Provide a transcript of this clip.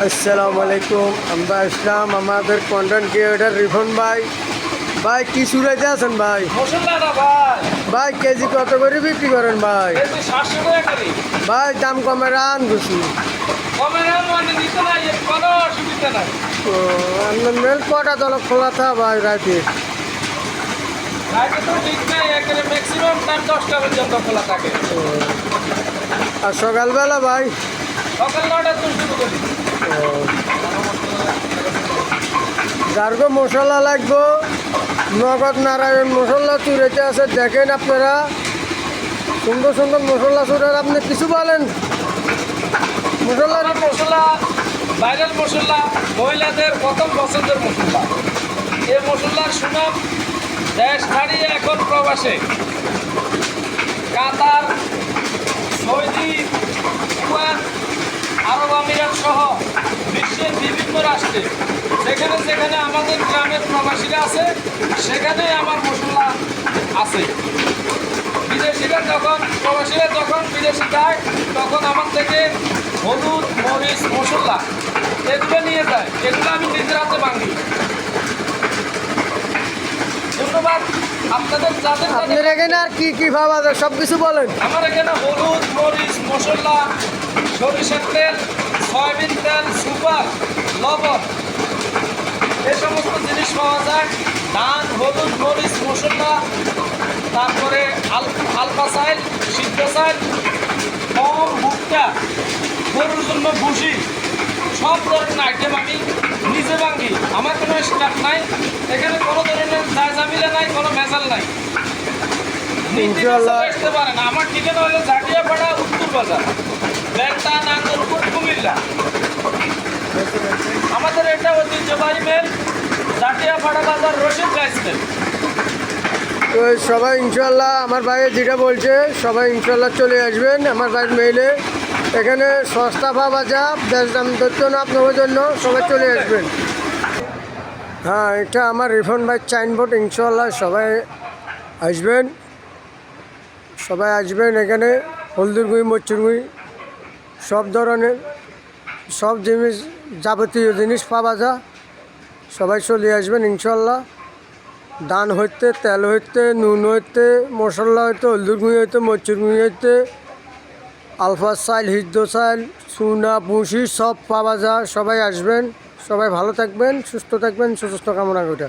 আসসালামু আলাইকুম। আমরা আসলাম আমাদের কন্টেন্ট ক্রিয়েটার রিফন ভাই। ভাই কি সুরাইতে আছেন ভাই? ভাই কেজি কত করে বিক্রি করেন ভাই? ভাই দাম কমে রান বেশি। আপনার মেল কটা দল খোলা থা ভাই রাতে? আর সকালবেলা ভাই? যারগো মশলা লাগবো নগদ নারায়ণ মশলা চুরেতে আছে, দেখেন আপনারা সুন্দর সুন্দর মশলা চুরের। আপনি কিছু বলেন? মশলা ভাইরাল মশলা, মহিলাদের প্রথম পছন্দের মশলা। এই মশলার সুনাম দেশ ছাড়িয়ে এখন প্রবাসে। কাতার, সৌদি, কুয়েত, আরব আমিরাত সহ বিশ্বের বিভিন্ন রাষ্ট্রে যেখানে যেখানে আমাদের গ্রামের প্রবাসীরা আছে সেখানে আমার মশলা আছে। বিদেশিরা প্রবাসীরা যখন বিদেশে যায় তখন আমার থেকে হলুদ, মরিচ, মশলা এগুলো নিয়ে যায়। এগুলো আমি নিজের হাতে ভাঙি। ধন্যবাদ আপনাদের আপনার এখানে আর কি কি পাওয়া যায় সব কিছু বলেন। আমার এখানে হলুদ, মরিচ, মশলা, সরিষার তেল, সয়াবিন তেল, সুপার, লবণ এই সমস্ত জিনিস পাওয়া যায়। ধান, হলুদ, মরিচ, মশলা, তারপরে আলফা চাইল, সিদ্ধ চাইল, গম, ভুট্টা, গরুর জন্য ভুসি, সব ধরনের আইটেম আমি নিজে ভাঙি। আমার কোনো স্টাফ নাই এখানে, কোনো ধরনের জামিলা নাই, কোনো মেজাল নাই। আসতে পারেন। আমার ঠিকানা হলো ঝাটিয়াপাড়া, উত্তর বাজার, বেলটা, নাঙ্গলপুর, কুমিল্লা। আমাদের এটা ঐতিহ্যবাহী মেল, ঝাটিয়াপাড়া বাজার, রশিদ রাইস মিল। তো সবাই ইনশাল্লাহ আমার ভাই যেটা বলছে সবাই ইনশাল্লাহ চলে আসবেন আমার ভাইয়ের মেইলে। এখানে সস্তা পাওয়া যা, বেশ দাম ধরতো না আপনাদের জন্য, সবাই চলে আসবেন। হ্যাঁ, এটা আমার রিফন ভাই সাইনবোর্ড। ইনশাল্লাহ সবাই আসবেন, সবাই আসবেন। এখানে হলদির গুঁড়ি, মরচুর গুঁড়ি, সব ধরনের সব জিনিস, যাবতীয় জিনিস পাওয়া যা, সবাই চলে আসবেন ইনশাল্লাহ। ধান হইতে, তেল হইতে, নুন হইতে, মশলা হইতে, হলদির গুঁড়ি হইতে, মরচুর গুঁড়ি হইতে, আলফা চাইল, হিদ্দ চাইল, চুনা, ভুসি সব পাওয়া যায়। সবাই আসবেন, সবাই ভালো থাকবেন, সুস্থ থাকবেন, সুস্থ কামনা করে।